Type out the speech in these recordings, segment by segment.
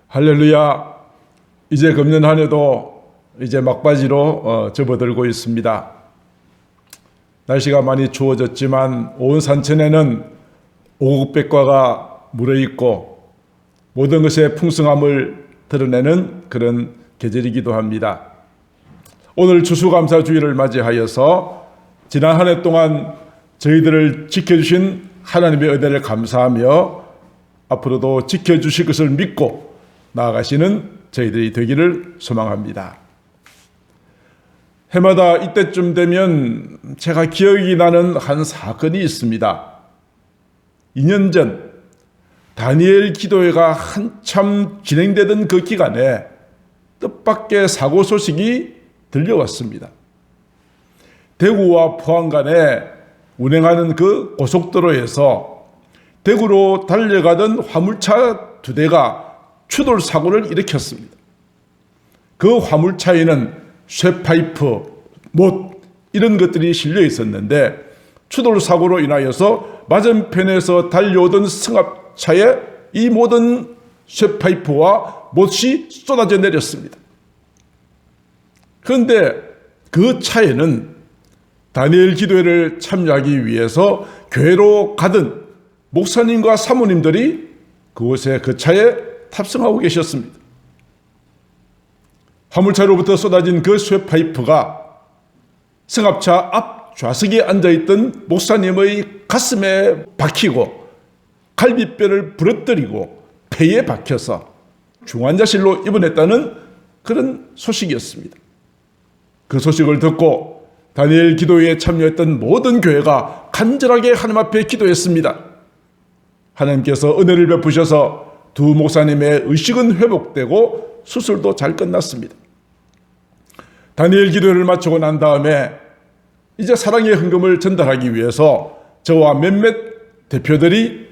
할렐루야. 이제 금년 한 해도 이제 막바지로 접어들고 있습니다. 날씨가 많이 추워졌지만 온 산천에는 오곡백과가 물어있고 모든 것의 풍성함을 드러내는 그런 계절이기도 합니다. 오늘 추수감사주일을 맞이하여서 지난 한 해 동안 저희들을 지켜주신 하나님의 은혜를 감사하며 앞으로도 지켜주실 것을 믿고 나아가시는 저희들이 되기를 소망합니다. 해마다 이때쯤 되면 제가 기억이 나는 한 사건이 있습니다. 2년 전 다니엘 기도회가 한참 진행되던 그 기간에 뜻밖의 사고 소식이 들려왔습니다. 대구와 포항 간에 운행하는 그 고속도로에서 대구로 달려가던 화물차 2대가 추돌 사고를 일으켰습니다. 그 화물차에는 쇠파이프, 못 이런 것들이 실려 있었는데 추돌 사고로 인하여서 맞은편에서 달려오던 승합차에 이 모든 쇠파이프와 못이 쏟아져 내렸습니다. 그런데 그 차에는 다니엘 기도회를 참여하기 위해서 교회로 가던 목사님과 사모님들이 그곳에 그 차에 탑승하고 계셨습니다. 화물차로부터 쏟아진 그 쇠파이프가 승합차 앞 좌석에 앉아있던 목사님의 가슴에 박히고 갈비뼈를 부러뜨리고 폐에 박혀서 중환자실로 입원했다는 그런 소식이었습니다. 그 소식을 듣고 다니엘 기도회에 참여했던 모든 교회가 간절하게 하나님 앞에 기도했습니다. 하나님께서 은혜를 베푸셔서 두 목사님의 의식은 회복되고 수술도 잘 끝났습니다. 다니엘 기도회를 마치고 난 다음에 이제 사랑의 헌금을 전달하기 위해서 저와 몇몇 대표들이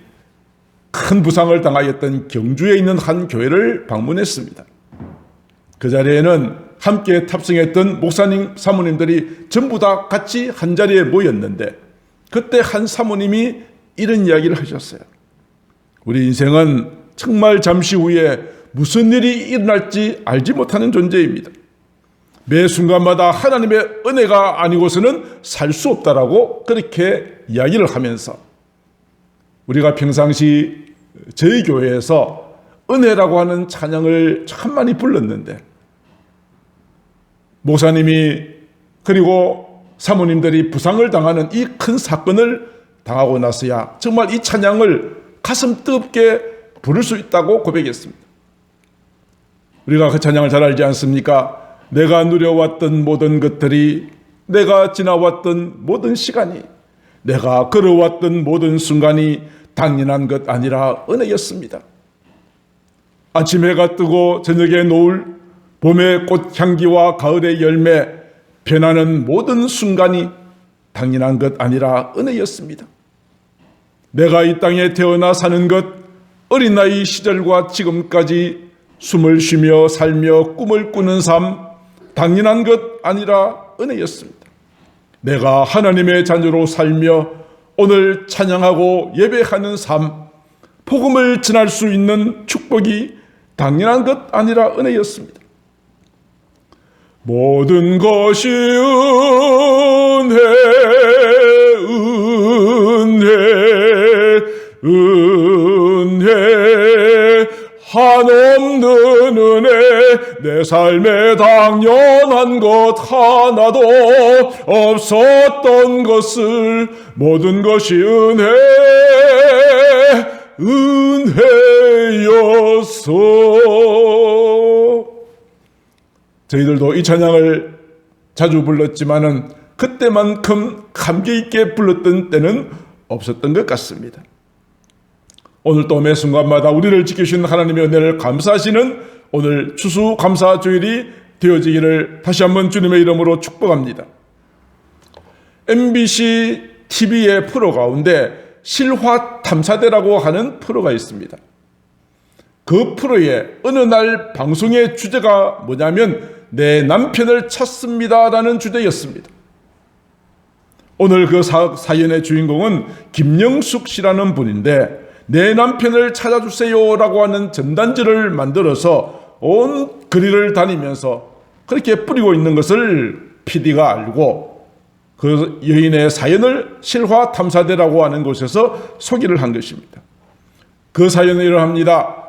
큰 부상을 당하였던 경주에 있는 한 교회를 방문했습니다. 그 자리에는 함께 탑승했던 목사님, 사모님들이 전부 다 같이 한 자리에 모였는데 그때 한 사모님이 이런 이야기를 하셨어요. 우리 인생은 정말 잠시 후에 무슨 일이 일어날지 알지 못하는 존재입니다. 매 순간마다 하나님의 은혜가 아니고서는 살 수 없다라고 그렇게 이야기를 하면서 우리가 평상시 저희 교회에서 은혜라고 하는 찬양을 참 많이 불렀는데 목사님이 그리고 사모님들이 부상을 당하는 이 큰 사건을 당하고 나서야 정말 이 찬양을 가슴 뜨겁게 부를 수 있다고 고백했습니다. 우리가 그 찬양을 잘 알지 않습니까? 내가 누려왔던 모든 것들이, 내가 지나왔던 모든 시간이, 내가 걸어왔던 모든 순간이 당연한 것 아니라 은혜였습니다. 아침 해가 뜨고 저녁에 노을, 봄의 꽃향기와 가을의 열매, 변하는 모든 순간이 당연한 것 아니라 은혜였습니다. 내가 이 땅에 태어나 사는 것, 어린 나이 시절과 지금까지 숨을 쉬며 살며 꿈을 꾸는 삶, 당연한 것 아니라 은혜였습니다. 내가 하나님의 자녀로 살며 오늘 찬양하고 예배하는 삶, 복음을 전할 수 있는 축복이 당연한 것 아니라 은혜였습니다. 모든 것이 은혜, 한없는 은혜, 내 삶에 당연한 것 하나도 없었던 것을 모든 것이 은혜였어. 저희들도 이 찬양을 자주 불렀지만은 그때만큼 감기 있게 불렀던 때는 없었던 것 같습니다. 오늘 또 매 순간마다 우리를 지키시는 하나님의 은혜를 감사하시는 오늘 추수감사주일이 되어지기를 다시 한번 주님의 이름으로 축복합니다. MBC TV의 프로 가운데 실화탐사대라고 하는 프로가 있습니다. 그 프로의 어느 날 방송의 주제가 뭐냐면 내 남편을 찾습니다라는 주제였습니다. 오늘 그 사연의 주인공은 김영숙 씨라는 분인데 내 남편을 찾아주세요라고 하는 전단지를 만들어서 온 거리를 다니면서 그렇게 뿌리고 있는 것을 PD가 알고 그 여인의 사연을 실화탐사대라고 하는 곳에서 소개를 한 것입니다. 그 사연은 이러합니다.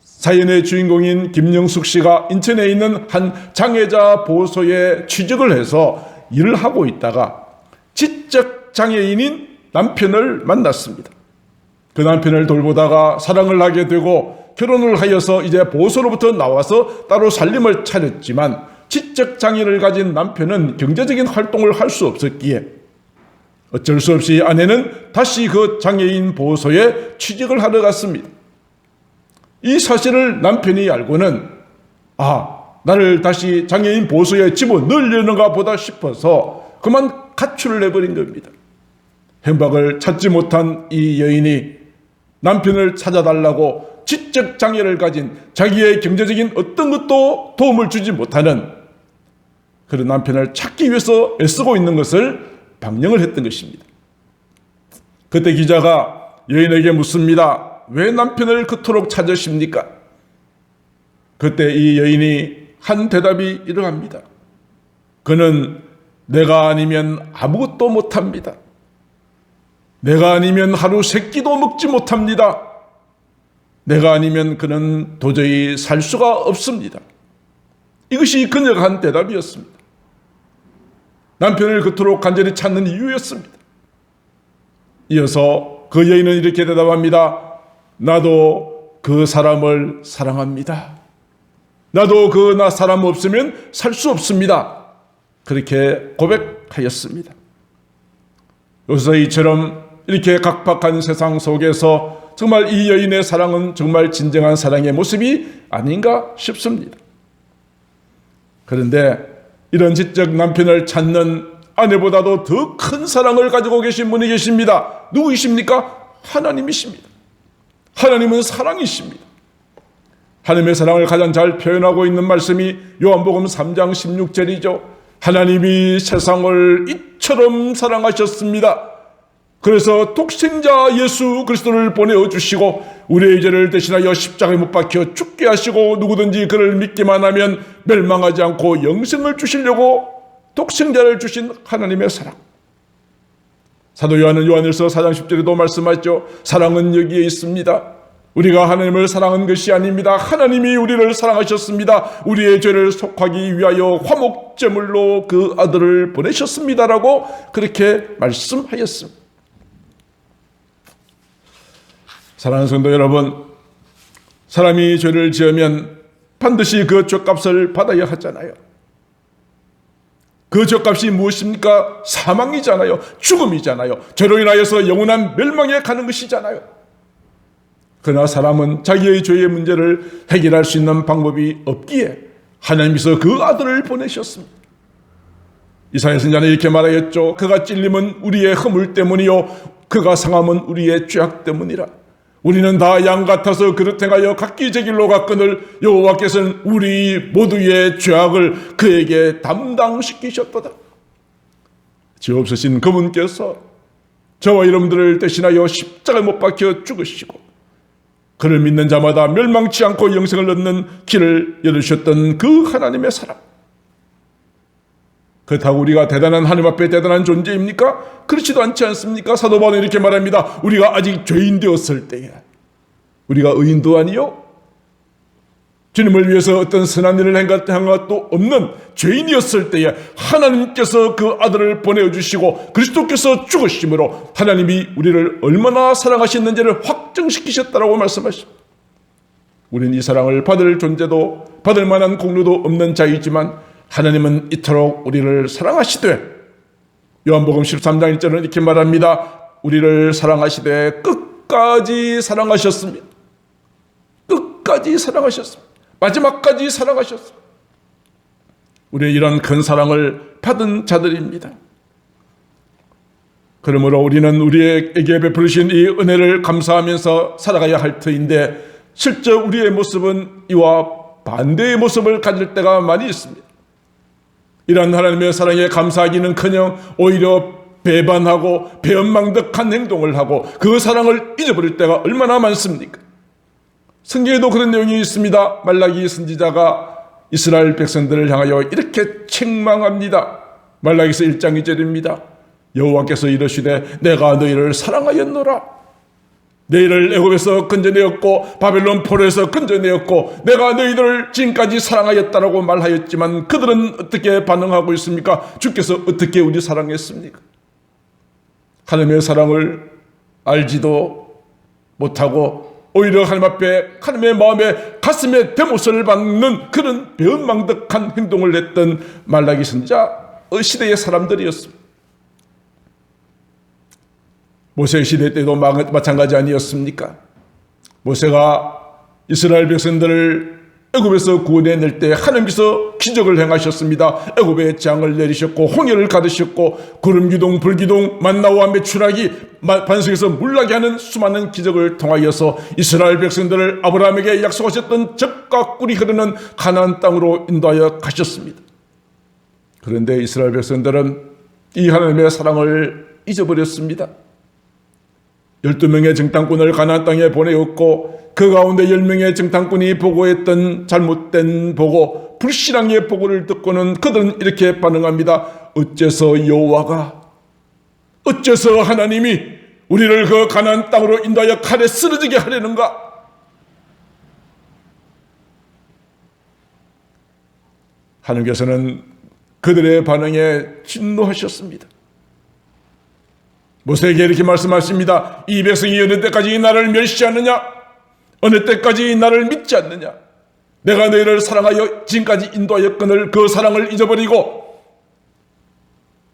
사연의 주인공인 김영숙 씨가 인천에 있는 한 장애자 보호소에 취직을 해서 일을 하고 있다가 지적 장애인인 남편을 만났습니다. 그 남편을 돌보다가 사랑을 하게 되고 결혼을 하여서 이제 보호소로부터 나와서 따로 살림을 차렸지만 지적 장애를 가진 남편은 경제적인 활동을 할 수 없었기에 어쩔 수 없이 아내는 다시 그 장애인 보호소에 취직을 하러 갔습니다. 이 사실을 남편이 알고는 나를 다시 장애인 보호소에 집어넣으려는가 보다 싶어서 그만 가출을 해버린 겁니다. 행복을 찾지 못한 이 여인이 남편을 찾아달라고 지적 장애를 가진 자기의 경제적인 어떤 것도 도움을 주지 못하는 그런 남편을 찾기 위해서 애쓰고 있는 것을 방영을 했던 것입니다. 그때 기자가 여인에게 묻습니다. 왜 남편을 그토록 찾으십니까? 그때 이 여인이 한 대답이 이러합니다. 그는 내가 아니면 아무것도 못합니다. 내가 아니면 하루 세 끼도 먹지 못합니다. 내가 아니면 그는 도저히 살 수가 없습니다. 이것이 그녀가 한 대답이었습니다. 남편을 그토록 간절히 찾는 이유였습니다. 이어서 그 여인은 이렇게 대답합니다. 나도 그 사람을 사랑합니다. 나도 그 사람 없으면 살 수 없습니다. 그렇게 고백하였습니다. 여기서 이처럼 이렇게 각박한 세상 속에서 정말 이 여인의 사랑은 정말 진정한 사랑의 모습이 아닌가 싶습니다. 그런데 이런 지적 남편을 찾는 아내보다도 더 큰 사랑을 가지고 계신 분이 계십니다. 누구이십니까? 하나님이십니다. 하나님은 사랑이십니다. 하나님의 사랑을 가장 잘 표현하고 있는 말씀이 요한복음 3장 16절이죠. 하나님이 세상을 이처럼 사랑하셨습니다. 그래서 독생자 예수 그리스도를 보내주시고 우리의 죄를 대신하여 십자가에 못 박혀 죽게 하시고 누구든지 그를 믿기만 하면 멸망하지 않고 영생을 주시려고 독생자를 주신 하나님의 사랑. 사도 요한은 요한일서 4장 10절에도 말씀하죠. 사랑은 여기에 있습니다. 우리가 하나님을 사랑한 것이 아닙니다. 하나님이 우리를 사랑하셨습니다. 우리의 죄를 속하기 위하여 화목제물로 그 아들을 보내셨습니다라고 그렇게 말씀하였습니다. 사랑하는 성도 여러분, 사람이 죄를 지으면 반드시 그 죄값을 받아야 하잖아요. 그 죄값이 무엇입니까? 사망이잖아요. 죽음이잖아요. 죄로 인하여서 영원한 멸망에 가는 것이잖아요. 그러나 사람은 자기의 죄의 문제를 해결할 수 있는 방법이 없기에 하나님께서 그 아들을 보내셨습니다. 이사야 선지자는 이렇게 말하였죠. 그가 찔림은 우리의 허물 때문이요 그가 상함은 우리의 죄악 때문이라. 우리는 다 양 같아서 그릇 행하여 각기 제 길로 갔거늘 여호와께서는 우리 모두의 죄악을 그에게 담당시키셨도다. 죄 없으신 그분께서 저와 여러분들을 대신하여 십자가에 못 박혀 죽으시고 그를 믿는 자마다 멸망치 않고 영생을 얻는 길을 열으셨던 그 하나님의 사랑. 그렇다고 우리가 대단한 하나님 앞에 대단한 존재입니까? 그렇지도 않지 않습니까? 사도 바울은 이렇게 말합니다. 우리가 아직 죄인 되었을 때에 우리가 의인도 아니요 주님을 위해서 어떤 선한 일을 한 것도 없는 죄인이었을 때에 하나님께서 그 아들을 보내주시고 그리스도께서 죽으심으로 하나님이 우리를 얼마나 사랑하셨는지를 확증시키셨다라고 말씀하십니다. 우리는 이 사랑을 받을 존재도 받을 만한 공로도 없는 자이지만 하나님은 이토록 우리를 사랑하시되 요한복음 13장 1절은 이렇게 말합니다. 우리를 사랑하시되 끝까지 사랑하셨습니다. 끝까지 사랑하셨습니다. 마지막까지 사랑하셨습니다. 우리는 이런 큰 사랑을 받은 자들입니다. 그러므로 우리는 우리에게 베푸신 이 은혜를 감사하면서 살아가야 할 터인데 실제 우리의 모습은 이와 반대의 모습을 가질 때가 많이 있습니다. 이런 하나님의 사랑에 감사하기는커녕 오히려 배반하고 배은망덕한 행동을 하고 그 사랑을 잊어버릴 때가 얼마나 많습니까? 성경에도 그런 내용이 있습니다. 말라기 선지자가 이스라엘 백성들을 향하여 이렇게 책망합니다. 말라기서 1장 2절입니다. 여호와께서 이르시되 내가 너희를 사랑하였노라. 너희를 애굽에서 건져내었고 바벨론 포로에서 건져내었고 내가 너희들을 지금까지 사랑하였다라고 말하였지만 그들은 어떻게 반응하고 있습니까? 주께서 어떻게 우리 사랑했습니까? 하나님의 사랑을 알지도 못하고 오히려 하나님 앞에 하나님의 마음에 가슴에 대못을 박는 그런 배은망덕한 행동을 했던 말라기 선지자 시대의 사람들이었습니다. 모세 시대 때도 마찬가지 아니었습니까? 모세가 이스라엘 백성들을 애굽에서 구원해낼 때 하나님께서 기적을 행하셨습니다. 애굽에 재앙을 내리셨고 홍해를 가르셨고 구름기둥 불기둥 만나와 메추라기 반석에서 물나게 하는 수많은 기적을 통하여서 이스라엘 백성들을 아브라함에게 약속하셨던 젖과 꿀이 흐르는 가나안 땅으로 인도하여 가셨습니다. 그런데 이스라엘 백성들은 이 하나님의 사랑을 잊어버렸습니다. 12명의 정탐꾼을 가나안 땅에 보내었고 그 가운데 10명의 정탐꾼이 보고했던 잘못된 보고 불신앙의 보고를 듣고는 그들은 이렇게 반응합니다. 어째서 여호와가 어째서 하나님이 우리를 그 가나안 땅으로 인도하여 칼에 쓰러지게 하려는가? 하나님께서는 그들의 반응에 진노하셨습니다. 모세에게 이렇게 말씀하십니다. 이 백성이 어느 때까지 나를 멸시하느냐? 어느 때까지 나를 믿지 않느냐? 내가 너희를 사랑하여 지금까지 인도하였거늘 그 사랑을 잊어버리고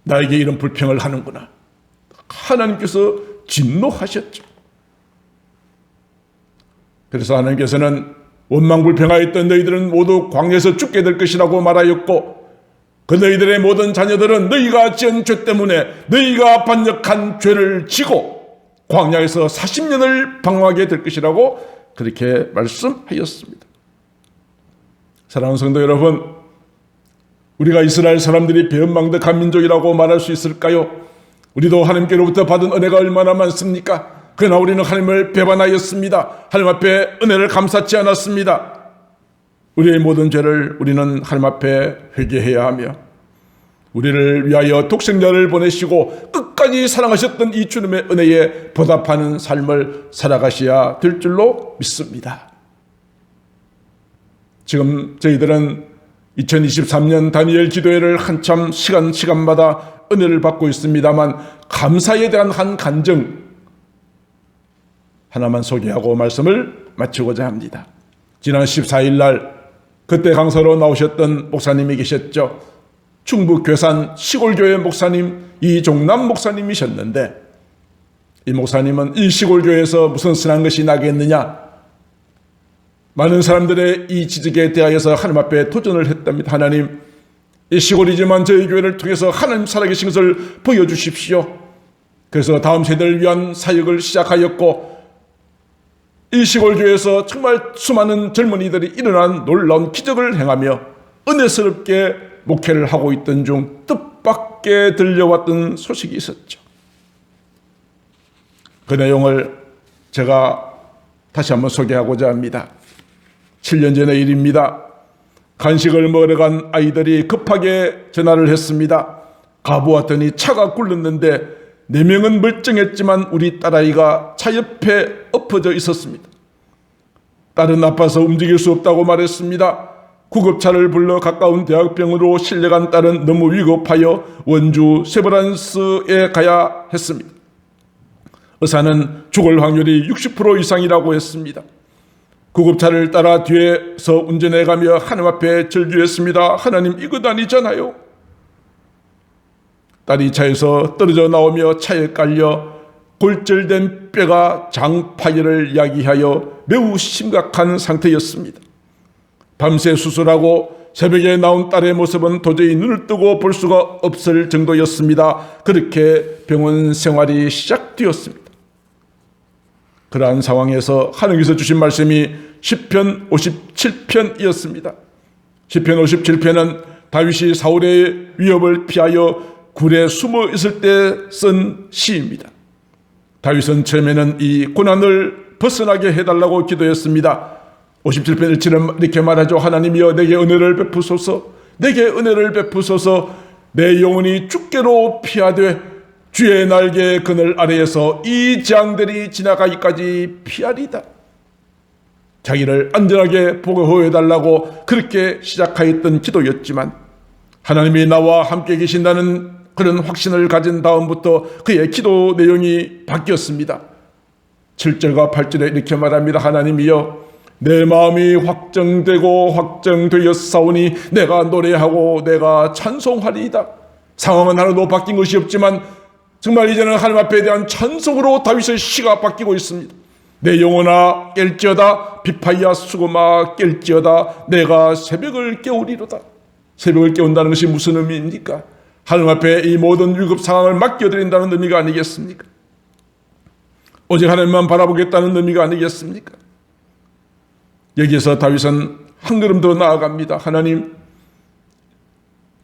나에게 이런 불평을 하는구나. 하나님께서 진노하셨죠. 그래서 하나님께서는 원망불평하였던 너희들은 모두 광야에서 죽게 될 것이라고 말하였고 그 너희들의 모든 자녀들은 너희가 지은 죄 때문에 너희가 반역한 죄를 지고 광야에서 40년을 방황하게 될 것이라고 그렇게 말씀하였습니다. 사랑하는 성도 여러분, 우리가 이스라엘 사람들이 배은망덕한 민족이라고 말할 수 있을까요? 우리도 하나님께로부터 받은 은혜가 얼마나 많습니까? 그러나 우리는 하나님을 배반하였습니다. 하나님 앞에 은혜를 감사치 않았습니다. 우리의 모든 죄를 우리는 하나님 앞에 회개해야 하며 우리를 위하여 독생자를 보내시고 끝까지 사랑하셨던 이 주님의 은혜에 보답하는 삶을 살아가셔야 될 줄로 믿습니다. 지금 저희들은 2023년 다니엘 기도회를 한참 시간마다 은혜를 받고 있습니다만 감사에 대한 한 간증 하나만 소개하고 말씀을 마치고자 합니다. 지난 14일 날 그때 강사로 나오셨던 목사님이 계셨죠. 충북 괴산 시골교회 목사님 이종남 목사님이셨는데 이 목사님은 이 시골교회에서 무슨 선한 것이 나겠느냐, 많은 사람들의 이 지적에 대하여서 하나님 앞에 도전을 했답니다. 하나님, 이 시골이지만 저희 교회를 통해서 하나님 살아계신 것을 보여주십시오. 그래서 다음 세대를 위한 사역을 시작하였고 이 시골교회에서 정말 수많은 젊은이들이 일어난 놀라운 기적을 행하며 은혜스럽게 목회를 하고 있던 중 뜻밖의 들려왔던 소식이 있었죠. 그 내용을 제가 다시 한번 소개하고자 합니다. 7년 전의 일입니다. 간식을 먹으러 간 아이들이 급하게 전화를 했습니다. 가보았더니 차가 굴렀는데 4명은 멀쩡했지만 우리 딸아이가 차 옆에 엎어져 있었습니다. 딸은 아파서 움직일 수 없다고 말했습니다. 구급차를 불러 가까운 대학병원으로 실려간 딸은 너무 위급하여 원주 세브란스에 가야 했습니다. 의사는 죽을 확률이 60% 이상이라고 했습니다. 구급차를 따라 뒤에서 운전해가며 하나님 앞에 절규했습니다. 하나님, 이것 아니잖아요. 딸이 차에서 떨어져 나오며 차에 깔려 골절된 뼈가 장파열을 야기하여 매우 심각한 상태였습니다. 밤새 수술하고 새벽에 나온 딸의 모습은 도저히 눈을 뜨고 볼 수가 없을 정도였습니다. 그렇게 병원 생활이 시작되었습니다. 그러한 상황에서 하나님께서 주신 말씀이 시편 57편이었습니다. 시편 57편은 다윗이 사울의 위협을 피하여 굴에 숨어 있을 때 쓴 시입니다. 다윗은 처음에는 이 고난을 벗어나게 해달라고 기도했습니다. 57편 1절은 이렇게 말하죠. 하나님이여 내게 은혜를 베푸소서, 내게 은혜를 베푸소서. 내 영혼이 죽게로 피하되 주의 날개 그늘 아래에서 이 재앙들이 지나가기까지 피하리다. 자기를 안전하게 보호해달라고 그렇게 시작하였던 기도였지만 하나님이 나와 함께 계신다는 그런 확신을 가진 다음부터 그의 기도 내용이 바뀌었습니다. 7절과 8절에 이렇게 말합니다. 하나님이여 내 마음이 확정되었사오니 내가 노래하고 내가 찬송하리이다. 상황은 하나도 바뀐 것이 없지만 정말 이제는 하나님 앞에 대한 찬송으로 다윗의 시가 바뀌고 있습니다. 내 영혼아 깰지어다, 비파이아 수고마 깰지어다, 내가 새벽을 깨우리로다. 새벽을 깨운다는 것이 무슨 의미입니까? 하나님 앞에 이 모든 위급 상황을 맡겨드린다는 의미가 아니겠습니까? 오직 하나님만 바라보겠다는 의미가 아니겠습니까? 여기에서 다윗은 한 걸음 더 나아갑니다. 하나님,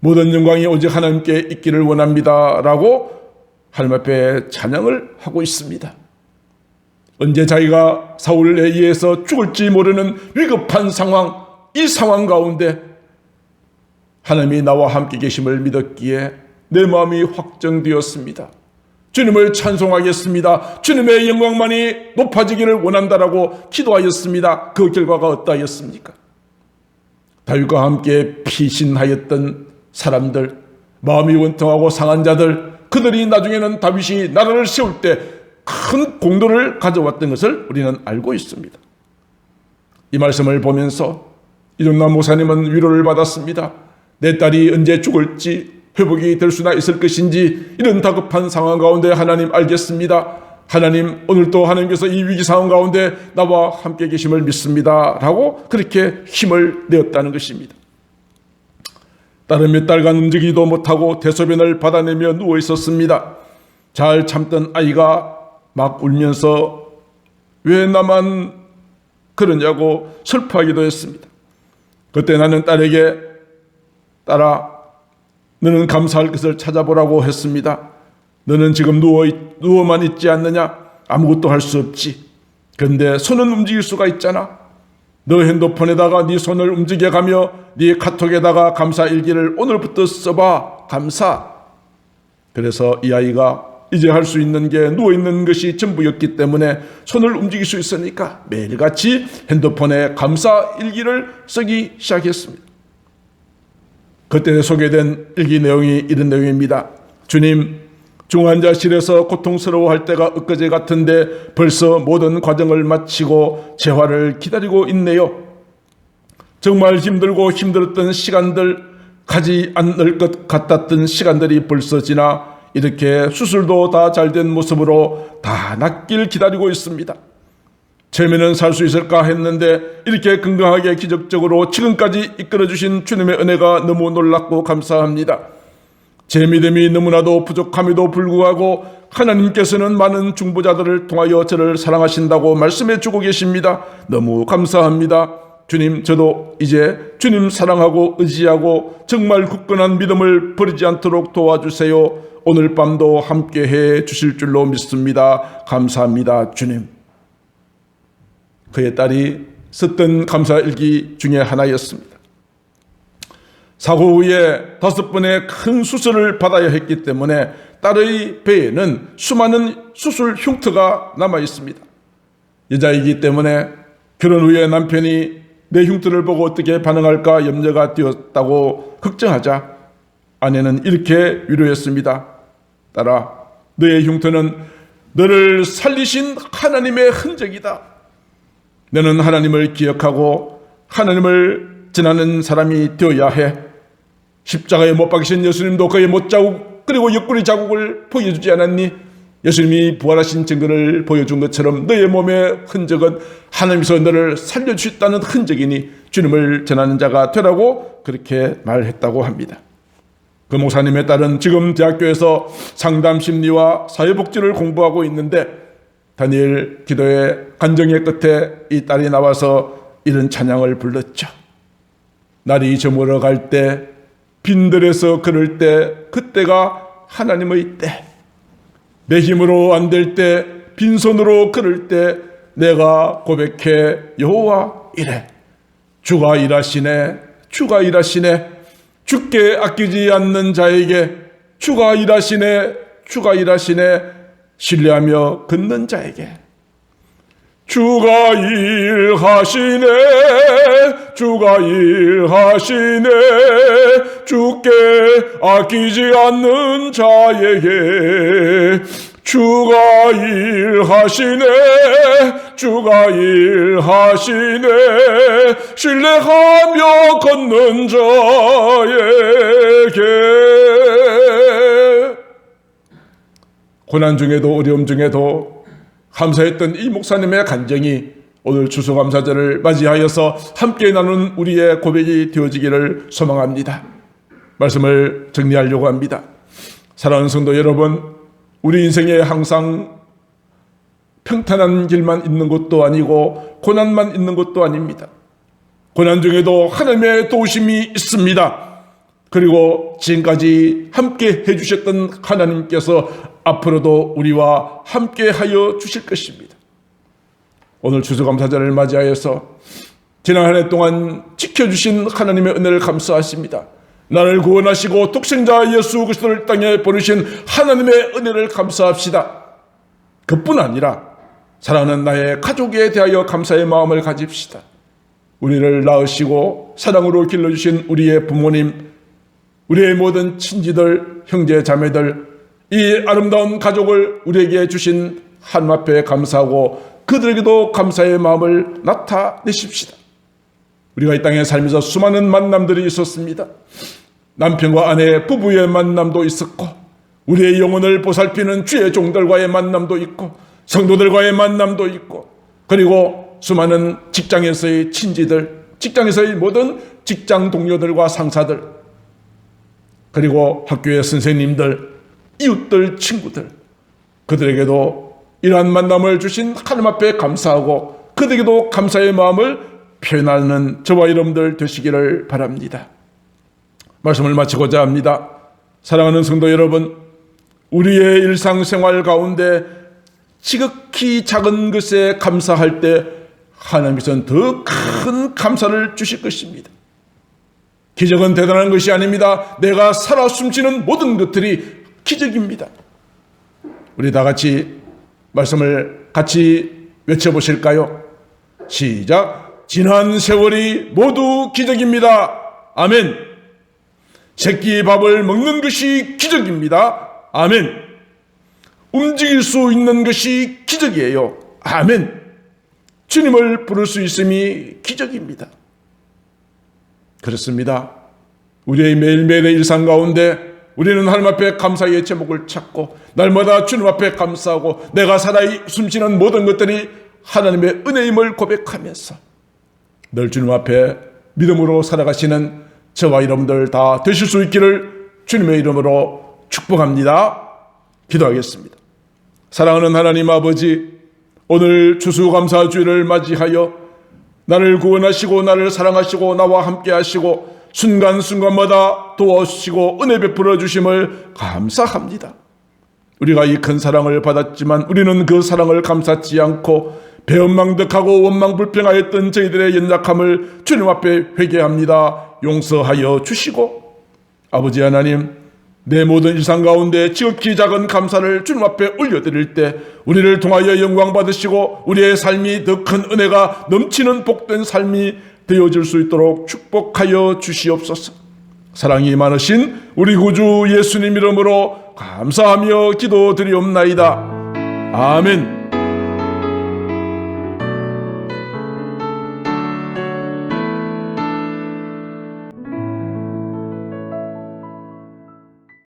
모든 영광이 오직 하나님께 있기를 원합니다 라고 하나님 앞에 찬양을 하고 있습니다. 언제 자기가 사울에 의해서 죽을지 모르는 위급한 상황, 이 상황 가운데 하나님이 나와 함께 계심을 믿었기에 내 마음이 확정되었습니다. 주님을 찬송하겠습니다. 주님의 영광만이 높아지기를 원한다라고 기도하였습니다. 그 결과가 어떠하였습니까? 다윗과 함께 피신하였던 사람들, 마음이 원통하고 상한 자들, 그들이 나중에는 다윗이 나라를 세울 때 큰 공로를 가져왔던 것을 우리는 알고 있습니다. 이 말씀을 보면서 이종남 목사님은 위로를 받았습니다. 내 딸이 언제 죽을지 회복이 될 수나 있을 것인지 이런 다급한 상황 가운데 하나님 알겠습니다. 하나님 오늘도 하나님께서 이 위기 상황 가운데 나와 함께 계심을 믿습니다 라고 그렇게 힘을 내었다는 것입니다. 딸은 몇 달간 움직이지도 못하고 대소변을 받아내며 누워 있었습니다. 잘 참던 아이가 막 울면서 왜 나만 그러냐고 슬퍼하기도 했습니다. 그때 나는 딸에게 딸아 너는 감사할 것을 찾아보라고 했습니다. 너는 지금 누워만 있지 않느냐? 아무것도 할 수 없지. 그런데 손은 움직일 수가 있잖아. 너 핸드폰에다가 네 손을 움직여가며 네 카톡에다가 감사 일기를 오늘부터 써봐. 감사. 그래서 이 아이가 이제 할 수 있는 게 누워있는 것이 전부였기 때문에 손을 움직일 수 있으니까 매일같이 핸드폰에 감사 일기를 쓰기 시작했습니다. 그때 소개된 일기 내용이 이런 내용입니다. 주님, 중환자실에서 고통스러워할 때가 엊그제 같은데 벌써 모든 과정을 마치고 재활을 기다리고 있네요. 정말 힘들고 힘들었던 시간들, 가지 않을 것 같았던 시간들이 벌써 지나 이렇게 수술도 다 잘된 모습으로 다 낫길 기다리고 있습니다. 처음에는 살 수 있을까 했는데 이렇게 건강하게 기적적으로 지금까지 이끌어주신 주님의 은혜가 너무 놀랍고 감사합니다. 제 믿음이 너무나도 부족함에도 불구하고 하나님께서는 많은 중보자들을 통하여 저를 사랑하신다고 말씀해 주고 계십니다. 너무 감사합니다. 주님, 저도 이제 주님 사랑하고 의지하고 정말 굳건한 믿음을 버리지 않도록 도와주세요. 오늘 밤도 함께해 주실 줄로 믿습니다. 감사합니다, 주님. 그의 딸이 썼던 감사일기 중에 하나였습니다. 사고 후에 5번의 큰 수술을 받아야 했기 때문에 딸의 배에는 수많은 수술 흉터가 남아 있습니다. 여자이기 때문에 결혼 후에 남편이 내 흉터를 보고 어떻게 반응할까 염려가 되었다고 걱정하자 아내는 이렇게 위로했습니다. 딸아, 너의 흉터는 너를 살리신 하나님의 흔적이다. 너는 하나님을 기억하고 하나님을 전하는 사람이 되어야 해. 십자가에 못 박히신 예수님도 그의 못자국 그리고 옆구리 자국을 보여주지 않았니? 예수님이 부활하신 증거를 보여준 것처럼 너의 몸의 흔적은 하나님께서 너를 살려주셨다는 흔적이니 주님을 전하는 자가 되라고 그렇게 말했다고 합니다. 그 목사님의 딸은 지금 대학교에서 상담심리와 사회복지를 공부하고 있는데 다니엘 기도의 간증의 끝에 이 딸이 나와서 이런 찬양을 불렀죠. 날이 저물어 갈 때 빈들에서 걸을 때 그때가 하나님의 때, 내 힘으로 안 될 때, 빈손으로 걸을 때 내가 고백해 여호와 이래. 주가 일하시네, 주가 일하시네. 주께 아끼지 않는 자에게 주가 일하시네, 주가 일하시네. 신뢰하며 걷는 자에게 주가 일하시네, 주가 일하시네. 주께 아끼지 않는 자에게 주가 일하시네, 주가 일하시네. 신뢰하며 걷는 자에게 고난 중에도 어려움 중에도 감사했던 이 목사님의 간증이 오늘 추수감사절을 맞이하여서 함께 나눈 우리의 고백이 되어지기를 소망합니다. 말씀을 정리하려고 합니다. 사랑하는 성도 여러분, 우리 인생에 항상 평탄한 길만 있는 것도 아니고 고난만 있는 것도 아닙니다. 고난 중에도 하나님의 도우심이 있습니다. 그리고 지금까지 함께 해주셨던 하나님께서 앞으로도 우리와 함께 하여 주실 것입니다. 오늘 추수감사절을 맞이하여서 지난 한 해 동안 지켜주신 하나님의 은혜를 감사하십니다. 나를 구원하시고 독생자 예수 그리스도를 땅에 보내신 하나님의 은혜를 감사합시다. 그뿐 아니라 사랑하는 나의 가족에 대하여 감사의 마음을 가집시다. 우리를 낳으시고 사랑으로 길러주신 우리의 부모님, 우리의 모든 친지들, 형제 자매들, 이 아름다운 가족을 우리에게 주신 하나님 앞에 감사하고 그들에게도 감사의 마음을 나타내십시다. 우리가 이 땅에 살면서 수많은 만남들이 있었습니다. 남편과 아내, 부부의 만남도 있었고, 우리의 영혼을 보살피는 주의 종들과의 만남도 있고, 성도들과의 만남도 있고, 그리고 수많은 직장에서의 친지들, 직장에서의 모든 직장 동료들과 상사들, 그리고 학교의 선생님들, 이웃들, 친구들, 그들에게도 이러한 만남을 주신 하나님 앞에 감사하고 그들에게도 감사의 마음을 표현하는 저와 여러분들 되시기를 바랍니다. 말씀을 마치고자 합니다. 사랑하는 성도 여러분, 우리의 일상생활 가운데 지극히 작은 것에 감사할 때 하나님께서는 더 큰 감사를 주실 것입니다. 기적은 대단한 것이 아닙니다. 내가 살아 숨쉬는 모든 것들이 기적입니다. 우리 다 같이 말씀을 같이 외쳐보실까요? 시작. 지난 세월이 모두 기적입니다. 아멘. 새끼 밥을 먹는 것이 기적입니다. 아멘. 움직일 수 있는 것이 기적이에요. 아멘. 주님을 부를 수 있음이 기적입니다. 그렇습니다. 우리의 매일매일의 일상 가운데 우리는 하나님 앞에 감사의 제목을 찾고 날마다 주님 앞에 감사하고 내가 살아 숨쉬는 모든 것들이 하나님의 은혜임을 고백하면서 늘 주님 앞에 믿음으로 살아가시는 저와 여러분들 다 되실 수 있기를 주님의 이름으로 축복합니다. 기도하겠습니다. 사랑하는 하나님 아버지, 오늘 추수감사주일을 맞이하여 나를 구원하시고 나를 사랑하시고 나와 함께 하시고 순간순간마다 도와주시고 은혜 베풀어 주심을 감사합니다. 우리가 이 큰 사랑을 받았지만 우리는 그 사랑을 감사치 않고 배은망덕하고 원망불평하였던 저희들의 연약함을 주님 앞에 회개합니다. 용서하여 주시고 아버지 하나님, 내 모든 일상 가운데 지극히 작은 감사를 주님 앞에 올려드릴 때 우리를 통하여 영광 받으시고 우리의 삶이 더 큰 은혜가 넘치는 복된 삶이 되어질 수 있도록 축복하여 주시옵소서. 사랑이 많으신 우리 구주 예수님 이름으로 감사하며 기도드리옵나이다. 아멘.